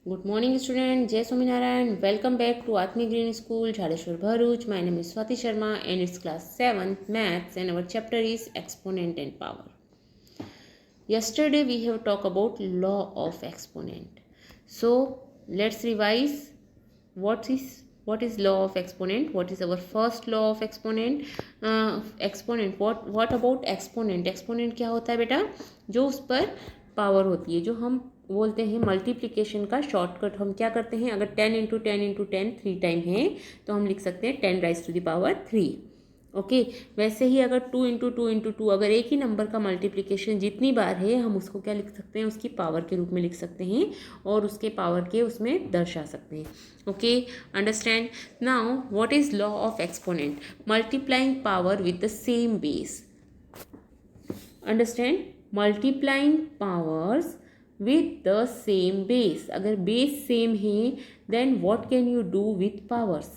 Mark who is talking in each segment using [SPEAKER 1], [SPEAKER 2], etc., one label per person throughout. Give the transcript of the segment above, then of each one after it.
[SPEAKER 1] Good morning, student. Jai Swaminarayan. Welcome back to Atmi Green School, Jhaleshwar, Bharuch. My name is Swati Sharma and it's class 7th Maths and our chapter is Exponent and Power. Yesterday we have talked about law of exponent. So let's revise what is law of exponent. What is our first law of exponent? Exponent. What about exponent? Exponent क्या होता है बेटा? जो उस पर power होती है, जो हम बोलते हैं मल्टीप्लिकेशन का शॉर्टकट। हम क्या करते हैं, अगर 10 इंटू 10 इंटू 10 3 टाइम है तो हम लिख सकते हैं 10 raise to the power 3। Okay, वैसे ही अगर 2 इंटू 2 इंटू 2, अगर एक ही नंबर का मल्टीप्लिकेशन जितनी बार है हम उसको क्या लिख सकते हैं, उसकी पावर के रूप में लिख सकते हैं और उसके पावर के उसमें दर्शा सकते हैं। Okay, understand. Now what is law of exponent? Multiplying power with the same base. Understand, multiplying powers with the same base. अगर बेस सेम है then what can you do with powers?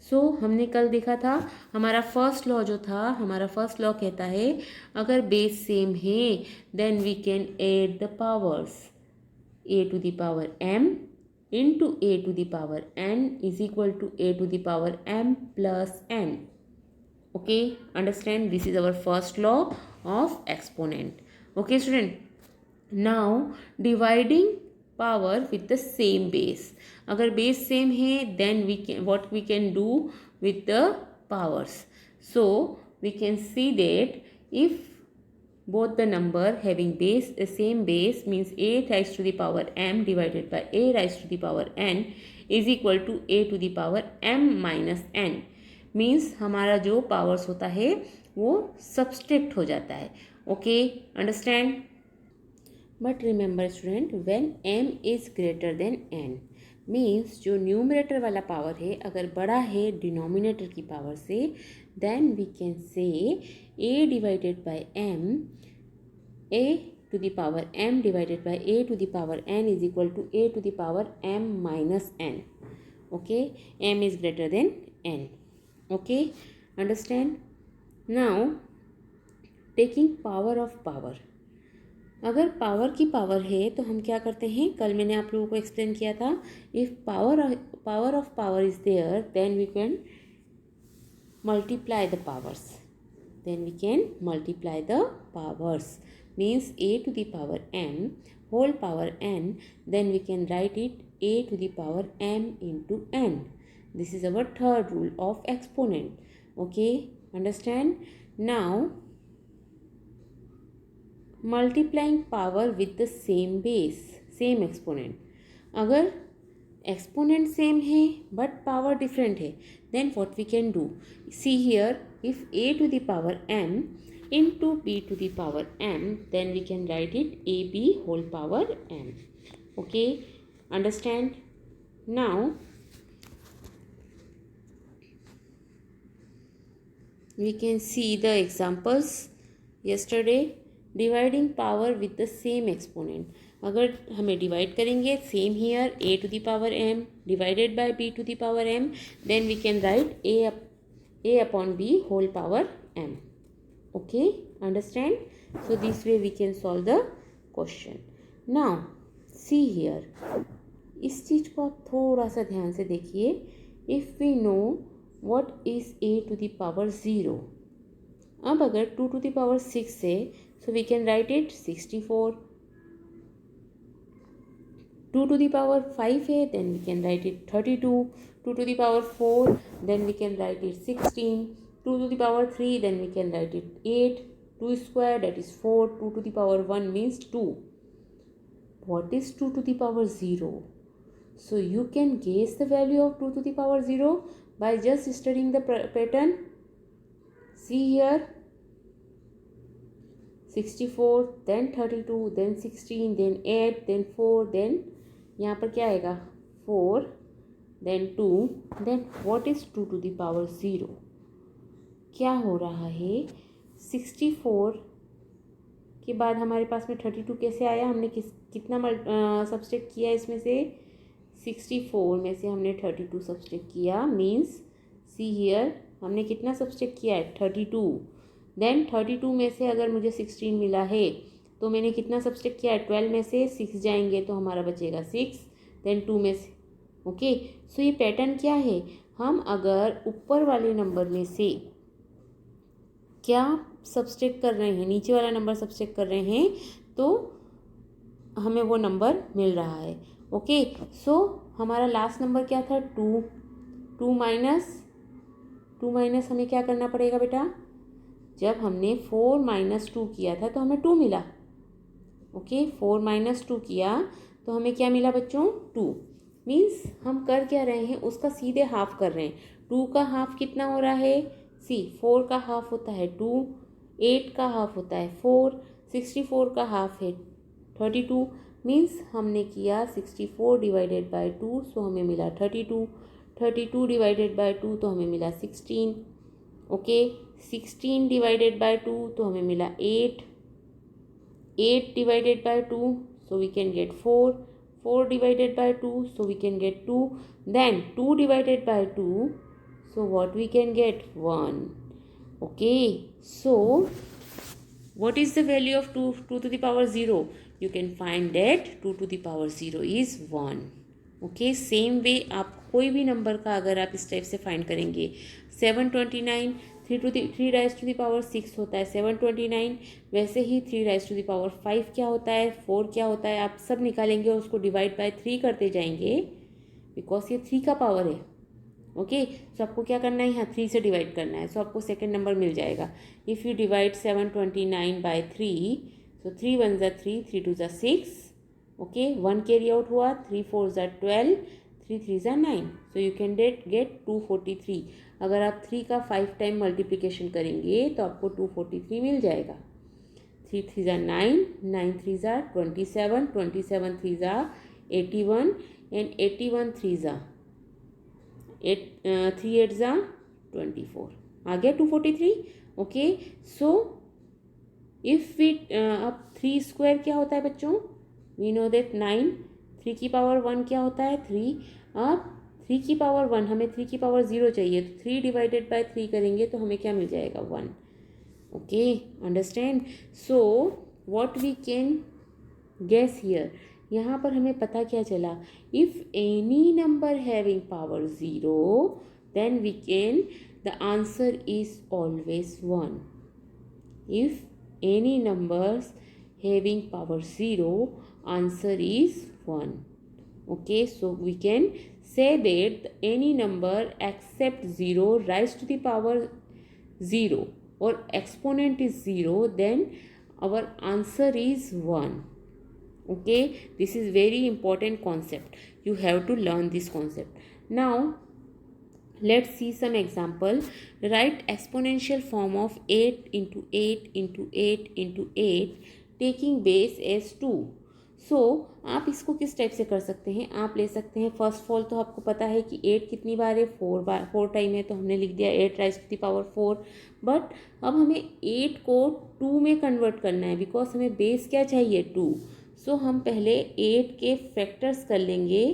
[SPEAKER 1] So हमने कल देखा था हमारा first law जो था, हमारा फर्स्ट लॉ कहता है अगर बेस सेम है then we can add the powers. a to the power m into a to the power n is equal to a to the power m plus n. Okay, understand, this is our first law of exponent. Okay student, now dividing power with the same base. अगर base same है then we can what we can do with the powers. So we can see that if both the number having base same base means a raised to the power m divided by a raised to the power n is equal to a to the power m minus n. Means हमारा जो powers होता है वो subtract हो जाता है। Okay, understand. But remember student, when m is greater than n means जो numerator वाला पावर है अगर बड़ा है डिनोमिनेटर की पावर से then we can say a divided by m, a to the power m divided by a to the power n is equal to a to the power m minus n. Okay, m is greater than n. Okay, understand. Now taking power of power, अगर power की power है तो हम क्या करते हैं, कल मैंने आप लोगों को एक्सप्लेन किया था, if power of power is there then we can multiply the powers. then we can multiply the powers means a to the power m whole power n, then we can write it a to the power m into n. This is our third rule of exponent. Okay, understand. Now multiplying power with the same base, same exponent. अगर exponent same है but power different है then what we can do, see here, if a to the power m into b to the power m then we can write it ab whole power m. Okay, understand. Now we can see the examples yesterday. Dividing power with the same exponent, अगर हमें divide करेंगे same here a to the power m divided by b to the power m then we can write a upon b whole power m. Okay, understand. So this way we can solve the question. Now see here, इस चीज़ को आप थोड़ा सा ध्यान से देखिए. If we know what is a to the power 0, अब अगर 2 टू द पावर 6 है so we can write it 64. 2 to the power 5 है then we can write it 32. 2 to the power 4 then we can write it 16. 2 to the power 3 then we can write it 8. 2 square that is 4. 2 to the power 1 means 2. What is 2 to the power 0? So you can guess the value of 2 to the power 0 by just studying the pattern. See here, 64 then 32 then 16 then 8 then 4 then यहाँ पर क्या आएगा 4 then 2 then what is 2 to the power 0? क्या हो रहा है, 64 के बाद हमारे पास में 32 कैसे आया, हमने कितना सब्सट्रैक्ट किया इसमें से, 64 में से हमने 32 सब्सट्रैक्ट किया मीन्स सी हियर हमने कितना सब्सट्रैक्ट किया है 32. देन 32 में से अगर मुझे 16 मिला है तो मैंने कितना सब्सट्रैक्ट किया है 12 में से 6 जाएंगे तो हमारा बचेगा 6. देन 2 में से। ओके, सो ये पैटर्न क्या है, हम अगर ऊपर वाले नंबर में से क्या सब्सट्रैक्ट कर रहे हैं, नीचे वाला नंबर सब्सट्रैक्ट कर रहे हैं, तो हमें वो नंबर मिल रहा है। ओके, सो हमारा लास्ट नंबर क्या था, 2। 2 माइनस हमें क्या करना पड़ेगा बेटा, जब हमने 4 - 2 किया था तो हमें 2 मिला। ओके, 4 - 2 किया तो हमें क्या मिला बच्चों, 2। मीन्स हम कर क्या रहे हैं, उसका सीधे हाफ कर रहे हैं। 2 का हाफ कितना हो रहा है, 4 का हाफ होता है 2, 8 का हाफ होता है 4, 64 का हाफ है 32। मीन्स हमने किया 64 डिवाइडेड बाय 2, सो हमें मिला 32। 32 डिवाइडेड बाय 2 तो हमें मिला 16। ओके, 16 डिवाइडेड बाय 2 तो हमें मिला 8। 8 divided by 2, so we can get 4. 4 divided by 2, so we can get 2. Then 2 divided by 2, so what we can get, 1. Okay, so what is the value of 2 to the power 0? You can find that 2 to the power 0 is 1. Okay, same way आप कोई भी number का अगर आप इस type से find करेंगे, 729 3 raise to the power 6 होता है 729, वैसे ही 3 राइज टू द पावर 5 क्या होता है, 4 क्या होता है, आप सब निकालेंगे और उसको डिवाइड बाय 3 करते जाएंगे, बिकॉज ये 3 का पावर है। ओके, सो आपको क्या करना है, यहाँ 3 से डिवाइड करना है, सो आपको सेकेंड नंबर मिल जाएगा। इफ़ यू डिवाइड 729 बाय 3, सो 3 1 ज़ा 3, 3 2 ज़ा 6। ओके, 1 कैरी आउट हुआ, 3 4 ज़ा 12, 3 3 ज़ा 9, सो यू कैन गेट 243। अगर आप 3 का 5 टाइम मल्टीप्लिकेशन करेंगे तो आपको 243 मिल जाएगा। 3 3 ज़ा 9, 9 3 ज़ा 27, 27 3 ज़ा 81, एंड 81 3 ज़ा 3 8 ज़ा 24, आ गया 243। ओके, सो इफ़ वी अब 3 स्क्वायर क्या होता है बच्चों, वी नो दैट 9, 3 की पावर 1 क्या होता है 3। अब 3 की पावर 1, हमें 3 की पावर 0 चाहिए, तो 3 डिवाइडेड बाय 3 करेंगे तो हमें क्या मिल जाएगा, 1। Okay, understand. So what we can guess here, यहाँ पर हमें पता क्या चला, if any number having power 0 then we can, the answer is always 1। If any numbers having power 0, answer is 1. Okay, so we can say that any number except 0 rise to the power 0 or exponent is 0, then our answer is 1. Okay, this is very important concept, you have to learn this concept. Now let's see some example. Write exponential form of 8 into 8 into 8 into 8 taking base as 2। सो आप इसको किस type से कर सकते हैं, आप ले सकते हैं, फर्स्ट ऑफ ऑल तो आपको पता है कि 8 कितनी बार है, 4 टाइम है, तो हमने लिख दिया 8 raise to the power 4। But अब हमें 8 को 2 में कन्वर्ट करना है, बिकॉज हमें बेस क्या चाहिए, 2। सो हम पहले 8 के फैक्टर्स कर लेंगे।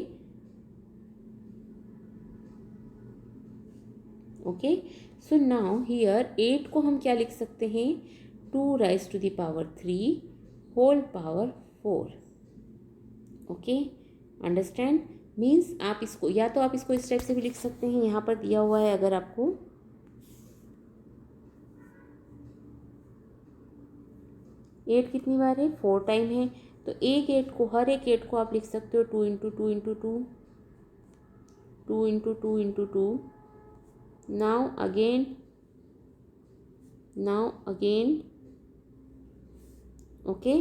[SPEAKER 1] ओके, सो नाउ हियर 8 को हम क्या लिख सकते हैं, 2 raise to the power 3 whole power 4। Okay, understand. Means आप इसको या तो आप इसको इस टाइप से भी लिख सकते हैं, यहाँ पर दिया हुआ है, अगर आपको 8 कितनी बार है, 4 टाइम है, तो हर एक 8 को आप लिख सकते हो 2 into 2 into 2, 2 into 2 into 2। Now again okay,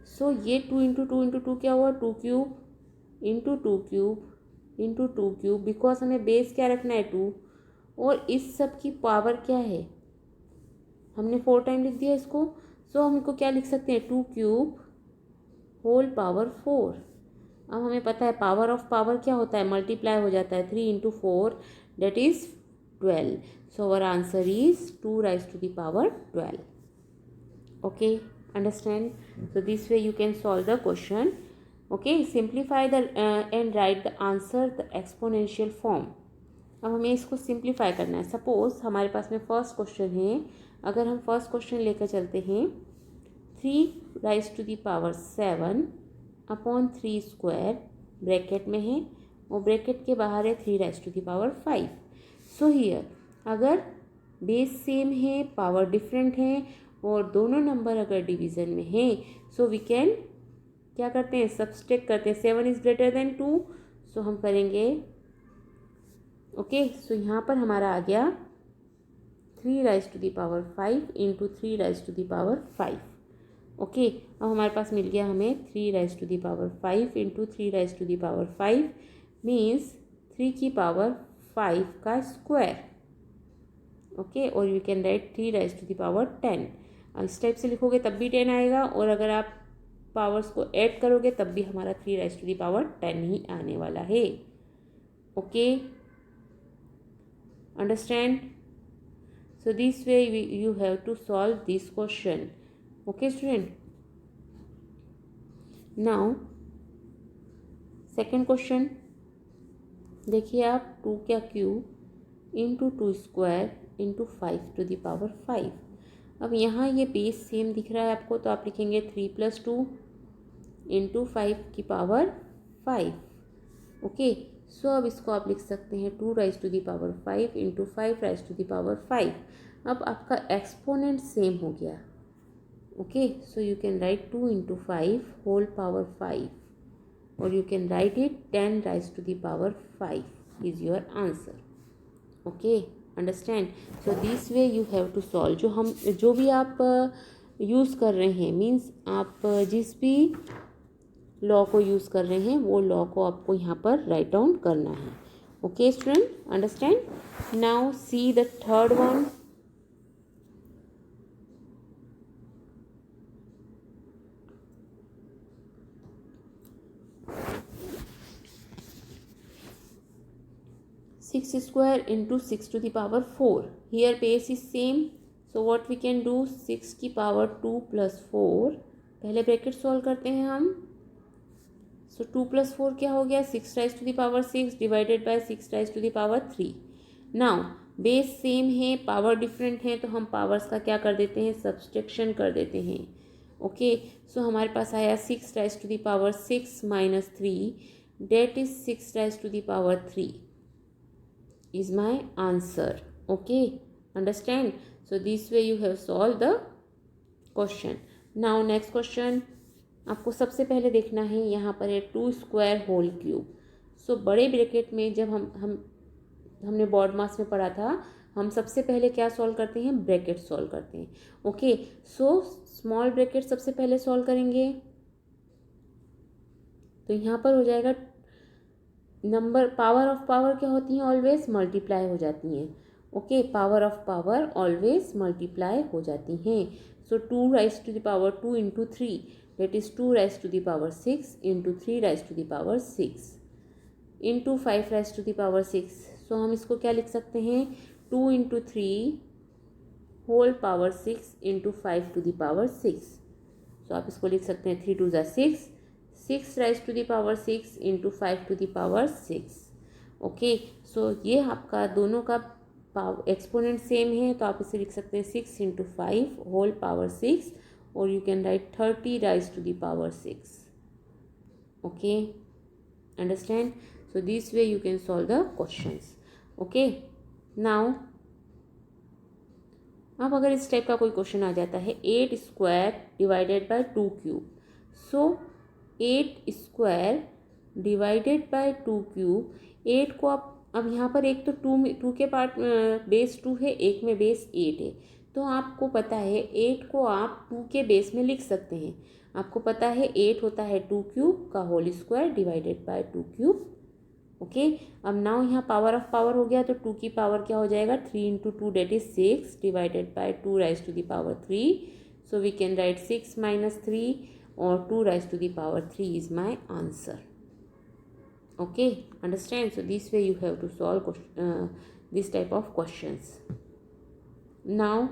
[SPEAKER 1] so ये 2 इंटू 2 इंटू 2 क्या हुआ, 2 cube into 2 cube into 2 cube, because हमें बेस क्या रखना है, 2, और इस सब की पावर क्या है, हमने 4 टाइम लिख दिया इसको, सो हम इनको क्या लिख सकते हैं, 2 क्यूब होल पावर 4। अब हमें पता है पावर ऑफ पावर क्या होता है, मल्टीप्लाई हो जाता है, 3 into 4 that is 12, so our answer is 2 raise to the power 12। Okay, understand, so this way you can solve the question. Okay, simplify the and write the answer the exponential form. अब हमें इसको simplify करना है। Suppose हमारे पास में first question है, अगर हम फर्स्ट क्वेश्चन लेकर चलते हैं, 3 raise to the power 7 upon 3 square bracket में है और ब्रैकेट के बाहर है 3^5। सो हियर अगर बेस सेम है, पावर डिफरेंट है और दोनों नंबर अगर डिवीज़न में है, सो वी कैन क्या करते हैं, सब्सट्रैक्ट करते हैं। 7 इज़ ग्रेटर देन 2, सो हम करेंगे ओके। सो यहाँ पर हमारा आ गया 3^5 इंटू 3^5। ओके, अब हमारे पास मिल गया हमें 3^5 इंटू 3^5 मीन्स 3 की पावर 5 का स्क्वायर। ओके, और यू कैन राइट 3^10। इस टाइप से लिखोगे तब भी 10 आएगा, और अगर आप पावर्स को ऐड करोगे तब भी हमारा 3^10 ही आने वाला है। Okay, understand? So this way you have to solve this question. Okay student? Now second question देखिए आप 2 क्या क्यूब इंटू 2 स्क्वायर इंटू 5^5। अब यहाँ ये बेस सेम दिख रहा है आपको, तो आप लिखेंगे 3+2 इंटू 5^5। ओके, सो अब इसको आप लिख सकते हैं 2^5 इंटू 5^5। अब आपका एक्सपोनेंट सेम हो गया। Okay, so you can write 2 into 5 whole power 5, और you can write it 10^5 is your answer. Okay, understand? So this way you have to solve. जो भी आप यूज़ कर रहे हैं, मीन्स आप जिस भी लॉ को यूज़ कर रहे हैं वो लॉ को आपको यहाँ पर राइट डाउन करना है। Okay student, understand? Now see the third one. Six square into 6^4। Here base is same, so what we can do, 6 की पावर 2 + 4। पहले ब्रैकेट सॉल्व करते हैं हम। सो 2 + 4 क्या हो गया, 6^6 divided by 6^3। Now base same है, पावर डिफरेंट है, तो हम पावर्स का क्या कर देते हैं, सब्सट्रैक्शन कर देते हैं। ओके, सो हमारे पास आया 6^6 minus 3, that is 6^3 is my answer. Okay, understand? So this way you have solved the question. Now next question, आपको सबसे पहले देखना है यहाँ पर है 2 स्क्वायर होल क्यूब। सो बड़े ब्रैकेट में जब हमने बोर्ड मास में पढ़ा था, हम सबसे पहले क्या सॉल्व करते हैं, ब्रैकेट सॉल्व करते हैं। ओके, सो स्मॉल ब्रैकेट सबसे पहले सॉल्व करेंगे, तो यहाँ पर हो जाएगा नंबर, पावर ऑफ पावर क्या होती हैं, ऑलवेज मल्टीप्लाई हो जाती हैं। Okay, power of power always multiply हो जाती हैं। सो 2^2 into 3 that is 2^6 into 3^6 into 5^6। सो हम इसको क्या लिख सकते हैं, 2 इंटू 3 होल पावर 6 इंटू 5^6। सो आप इसको लिख सकते हैं 3 2 6, 6^6 इंटू 5^6। ओके, सो ये आपका दोनों का एक्सपोनेंट सेम है, तो आप इसे लिख सकते हैं 6 इंटू 5 होल पावर 6, और you can right 30^6। Okay, understand? So this way you can solve the questions. Okay, now अब अगर इस टाइप का कोई क्वेश्चन आ जाता है 8 square divided by 2 cube. So 8 square divided by 2 cube, 8 को आप अब यहाँ पर एक तो 2 के पार्ट बेस 2 है, एक में बेस 8 है, तो आपको पता है 8 को आप 2 के बेस में लिख सकते हैं। आपको पता है 8 होता है 2 क्यूब का whole square divided by 2 cube. Okay, अब नाउ यहाँ पावर ऑफ पावर हो गया, तो 2 की पावर क्या हो जाएगा, 3 into 2 that is 6 divided by 2^3। So we can write 6 minus 3 और 2^3 is my answer. Okay, understand? So this way you have to solve this type of questions. Now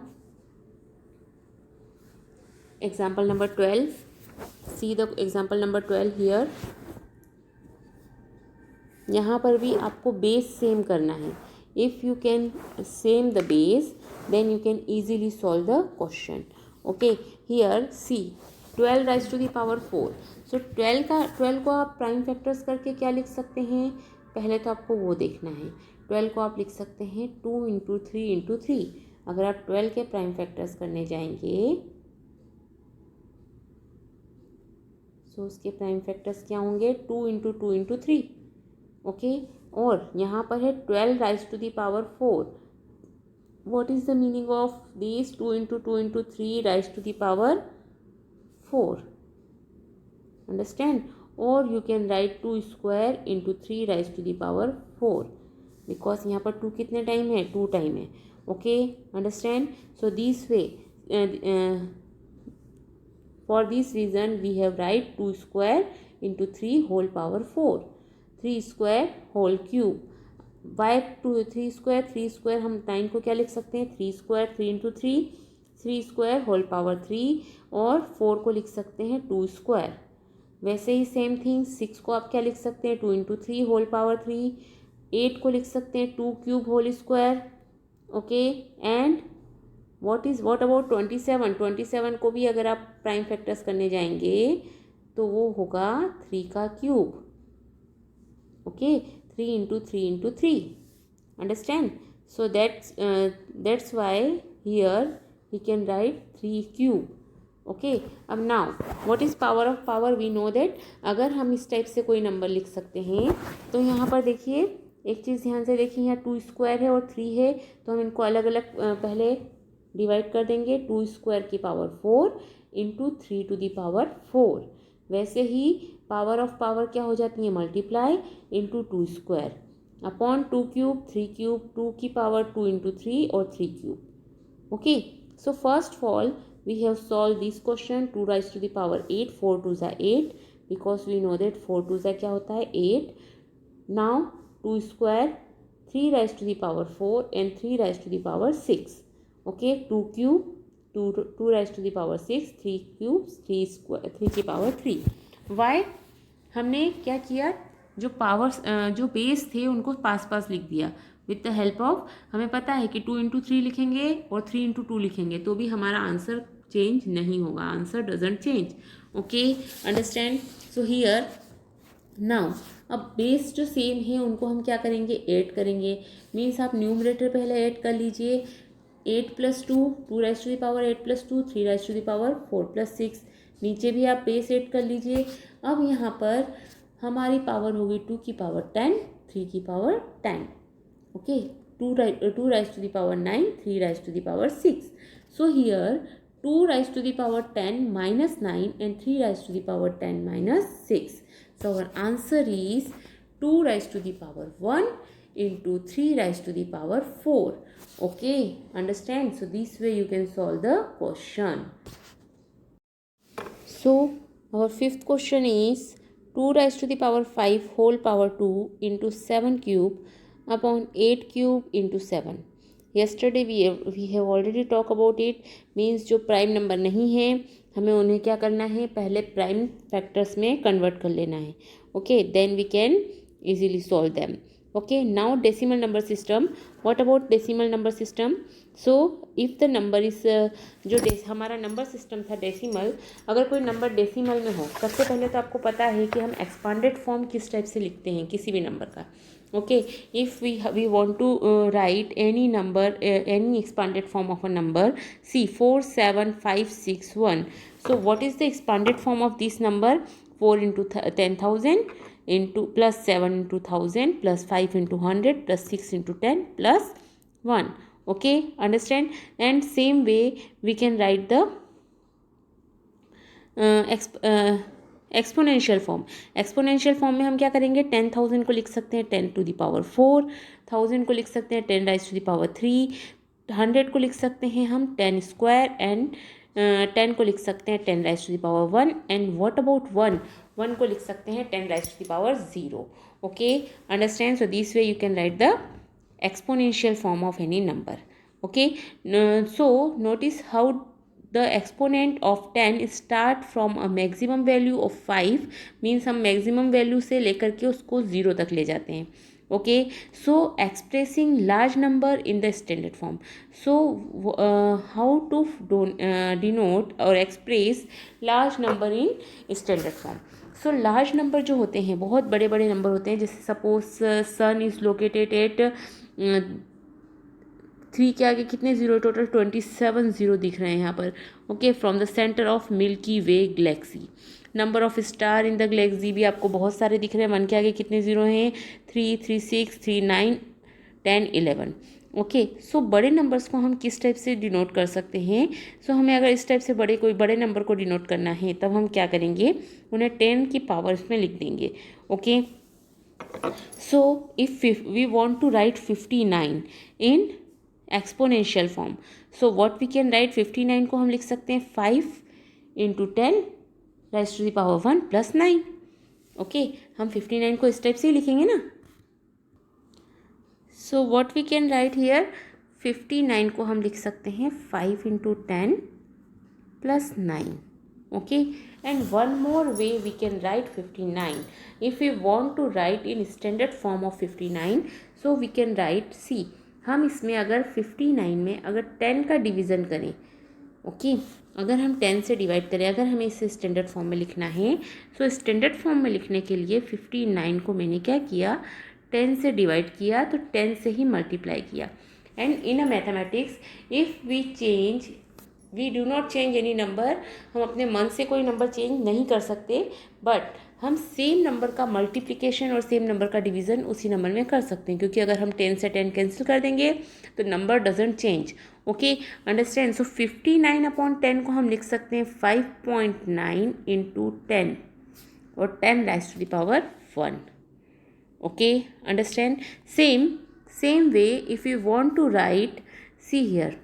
[SPEAKER 1] example number 12. See the example number 12 here. यहाँ पर भी आपको base same करना है। If you can same the base, then you can easily solve the question. Okay, here see, 12 raise to the power 4। सो 12 को आप prime factors करके क्या लिख सकते हैं, पहले तो आपको वो देखना है। 12 को आप लिख सकते हैं 2 इंटू 3 इंटू 3। अगर आप 12 के प्राइम फैक्टर्स करने जाएंगे सो उसके प्राइम फैक्टर्स क्या होंगे, 2 इंटू 2 इंटू 3। ओके, और यहाँ पर है 12 raise to the power 4। what is the meaning of these 2 into 2 into 3 raised to the power 4? Understand? Or you can write 2 square into 3 raised to the power 4 because यहाँ पर 2 कितने time है, 2 time है। okay, understand? So this way for this reason we have write 2 square into 3 whole power 4, 3 square whole cube। Why 3 square हम 9 को क्या लिख सकते हैं, 3 square 3 into 3, 3 square whole power 3, और 4 को लिख सकते हैं 2 स्क्वायर। वैसे ही सेम थिंग 6 को आप क्या लिख सकते हैं, 2 इंटू 3 होल पावर 3, 8 को लिख सकते हैं 2 cube whole square. Okay, and what about 27 को भी अगर आप प्राइम फैक्टर्स करने जाएंगे तो वो होगा 3 का cube. Okay, 3 into 3 into 3, understand? So that's why here he can write 3 cube. okay, अब now what is power of power? We know that अगर हम इस टाइप से कोई नंबर लिख सकते हैं तो यहाँ पर देखिए एक चीज़ ध्यान से देखिए, यहाँ 2 स्क्वायर है और 3 है तो हम इनको अलग अलग पहले डिवाइड कर देंगे। 2 स्क्वायर की power 4 into 3 to the power 4। वैसे ही पावर ऑफ पावर क्या हो जाती है, multiply into 2 square upon 2 cube 3 cube, 2 की पावर 2 इंटू 3 और 3 cube. Okay, so first of all we have solve this question 2 raise to the power 8, 4 to the 8 because we know that 4 to the क्या होता है 8। Now 2 square 3 raise to the power 4 and 3 raise to the power 6। Okay, 2 cube 2 raise to the power 6, 3 cube 3 square 3 की power 3। Y हमने क्या किया, जो powers जो base थे उनको पास पास लिख दिया विथ द हेल्प ऑफ, हमें पता है कि 2 इंटू 3 लिखेंगे और 3 इंटू 2 लिखेंगे तो भी हमारा आंसर चेंज नहीं होगा, answer doesn't change. Okay, understand? So here now अब बेस जो सेम है उनको हम क्या करेंगे, ऐड करेंगे। मीन्स आप न्यूमरेटर पहले ऐड कर लीजिए, 8 plus 2, 2 raise to the power 8 plus 2, 3 raise to the power 4 plus 6। नीचे भी आप बेस ऐड कर लीजिए। अब यहाँ पर हमारी पावर होगी 2 की पावर 10, 3 की power 10। Okay, 2 raise to the power 9, 3 raise to the power 6। So here 2 raise to the power 10 minus 9 and 3 raise to the power 10 minus 6. So our answer is 2 raised to the power 1 into 3 raised to the power 4. Okay, understand? So this way you can solve the question. So our fifth question is 2 raised to the power 5 whole power 2 into 7 cube upon 8 cube into 7. Yesterday we have already talked about it. Means जो prime number नहीं है हमें उन्हें क्या करना है, पहले prime factors में कन्वर्ट कर लेना है। Okay, then we can easily solve them. Okay, now decimal number system. What about decimal number system? So if the number is जो हमारा नंबर सिस्टम था डेसिमल, अगर कोई नंबर डेसिमल में हो, सबसे पहले तो आपको पता है कि हम एक्सपांडेड फॉर्म किस टाइप से लिखते हैं किसी भी नंबर का। okay, if we want to write any number, any expanded form of a number, see 4 7 5 6 1. So what is the expanded form of this number? 4 into 10,000 into plus 7 into 1000 plus 5 into 100 plus 6 into 10 plus 1. Okay, understand? And same way we can write the exponential form. Exponential form में हम क्या करेंगे, 10,000 को लिख सकते हैं 10 to the power 4, 1000 को लिख सकते हैं 10 राइज टू द पावर 3, 100 को लिख सकते हैं हम 10 स्क्वायर एंड 10 को लिख सकते हैं 10 raise to the power 1 and what about 1 को लिख सकते हैं 10 raise to the power 0। Okay, understand? So this way you can write the exponential form of any number. Okay, so notice how the exponent of 10 start from a maximum value of 5, means हम maximum value से लेकर के उसको 0 तक ले जाते हैं। Okay, so expressing large number in the standard form. So how to denote or express large number in standard form. So large number जो होते हैं, बहुत बड़े बड़े नंबर होते हैं, जैसे suppose sun is located at 3 के आगे कितने जीरो, टोटल 27 जीरो दिख रहे हैं यहाँ पर. Okay, from the centre of milky way Galaxy. Number of star in the Galaxy भी आपको बहुत सारे दिख रहे हैं. 1 के आगे कितने जीरो हैं, 3, 3, 6, 3, 9, 10, 11. ओके, सो बड़े नंबर्स को हम किस टाइप से डिनोट कर सकते हैं. सो हमें अगर इस टाइप से कोई बड़े नंबर को डिनोट करना है, तब हम क्या करेंगे, उन्हें 10 की पावर्स में लिख देंगे. Okay, so if we want to write 59 in exponential form, so what we can write, 59 को हम लिख सकते हैं 5 into 10 raise to the power 1 plus 9. Okay, हम 59 को इस टाइप से ही लिखेंगे ना. So what we can write here, 59 को हम लिख सकते हैं 5 into 10 plus 9. Okay, and one more way we can write 59. If we want to write in standard form of 59, so we can write, see हम इसमें अगर 59 में अगर 10 का डिवीज़न करें, ओके, अगर हम 10 से डिवाइड करें, अगर हमें इसे स्टैंडर्ड फॉर्म में लिखना है, सो स्टैंडर्ड फॉर्म में लिखने के लिए 59 को मैंने क्या किया, 10 से डिवाइड किया, तो 10 से ही मल्टीप्लाई किया. And in a mathematics if we do not change any number, हम अपने मन से कोई नंबर चेंज नहीं कर सकते, बट हम सेम नंबर का मल्टीप्लिकेशन और सेम नंबर का डिवीज़न उसी नंबर में कर सकते हैं, क्योंकि अगर हम 10 से 10 कैंसिल कर देंगे तो number doesn't change. Okay, understand. So 59 upon 10 को हम लिख सकते हैं 5.9 इंटू 10 और 10 raise to the power 1. Okay, understand. Same way if you want to write, see here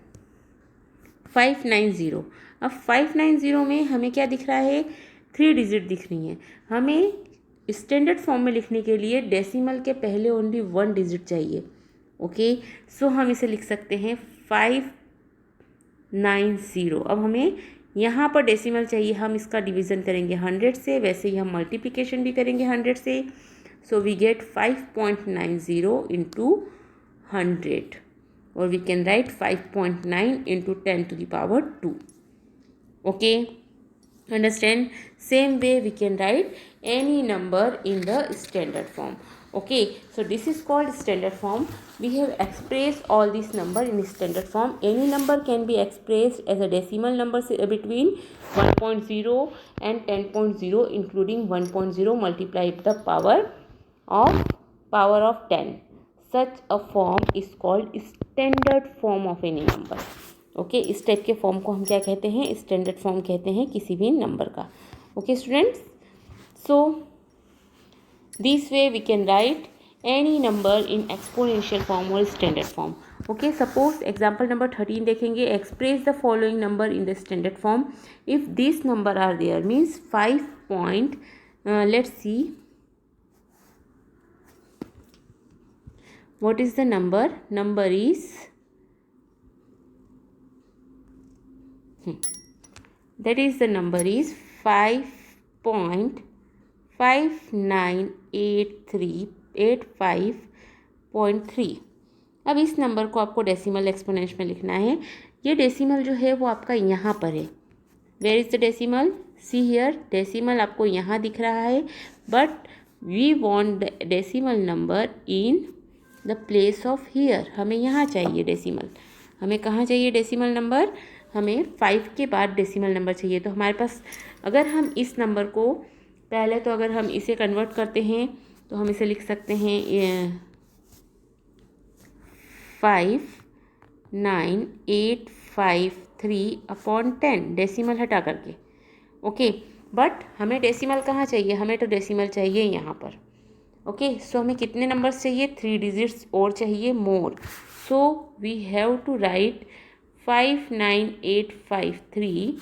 [SPEAKER 1] 590. अब 590 में हमें क्या दिख रहा है, 3 डिजिट दिख रही हैं. हमें स्टैंडर्ड फॉर्म में लिखने के लिए डेसिमल के पहले ओनली 1 डिजिट चाहिए. ओके, सो हम इसे लिख सकते हैं 590. अब हमें यहाँ पर डेसिमल चाहिए, हम इसका डिवीज़न करेंगे 100 से, वैसे ही हम मल्टीप्लिकेशन भी करेंगे 100 से. So we get 5.90 into 100, or we can write 5.9 into 10 to the power 2. Okay, understand. Same way we can write any number in the standard form. Okay, so this is called standard form. We have expressed all these number in standard form. Any number can be expressed as a decimal number between 1.0 and 10.0, including 1.0 multiplied with the power of 10. Such a form is called standard form of any number. Okay, इस type के form को हम क्या कहते हैं, standard form कहते हैं किसी भी नंबर का. Okay students, so this way we can write any number in exponential form और standard form. Okay, suppose example number 13 देखेंगे. Express the following number in the standard form. If this number are there means 5 point, let's see what is the number is that is the number is 5.598385.3. अब इस number को आपको decimal exponent में लिखना है. ये decimal जो है वो आपका यहाँ पर है. Where is the decimal, see here, decimal आपको यहाँ दिख रहा है, but we want the decimal number in the place of here. हमें यहाँ चाहिए डेसिमल. हमें कहाँ चाहिए डेसिमल नंबर, हमें 5 के बाद डेसिमल नंबर चाहिए. तो हमारे पास अगर हम इस नंबर को पहले, तो अगर हम इसे कन्वर्ट करते हैं तो हम इसे लिख सकते हैं 59853/10 डेसिमल हटा करके. ओके, बट हमें डेसिमल कहाँ चाहिए, हमें तो डेसिमल चाहिए यहाँ पर. ओके, सो हमें कितने नंबर्स चाहिए, 3 डिजिट्स और चाहिए more. So we have to write 59853.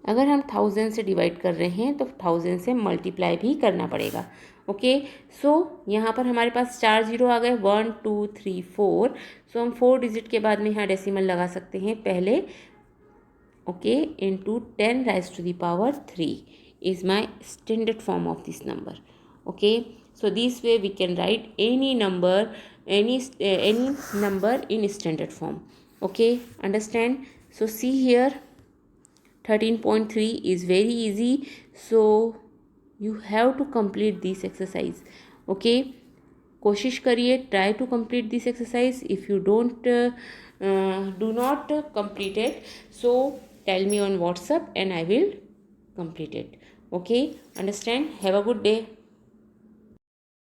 [SPEAKER 1] अगर हम 1000 से डिवाइड कर रहे हैं तो 1000 से मल्टीप्लाई भी करना पड़ेगा. ओके, सो यहाँ पर हमारे पास 4 जीरो आ गए, 1 2 3 4. सो हम 4 डिजिट के बाद में यहाँ डेसिमल लगा सकते हैं पहले. Okay, into 10 raise to the power 3 is my standard form of this number. Okay, so this way we can write any number, any number in standard form. Okay, understand? So see here, 13.3 is very easy, so you have to complete this exercise. Okay, कोशिश करिए, try to complete this exercise. If you do not complete it, so tell me on WhatsApp and I will complete it. Okay, understand? Have a good day.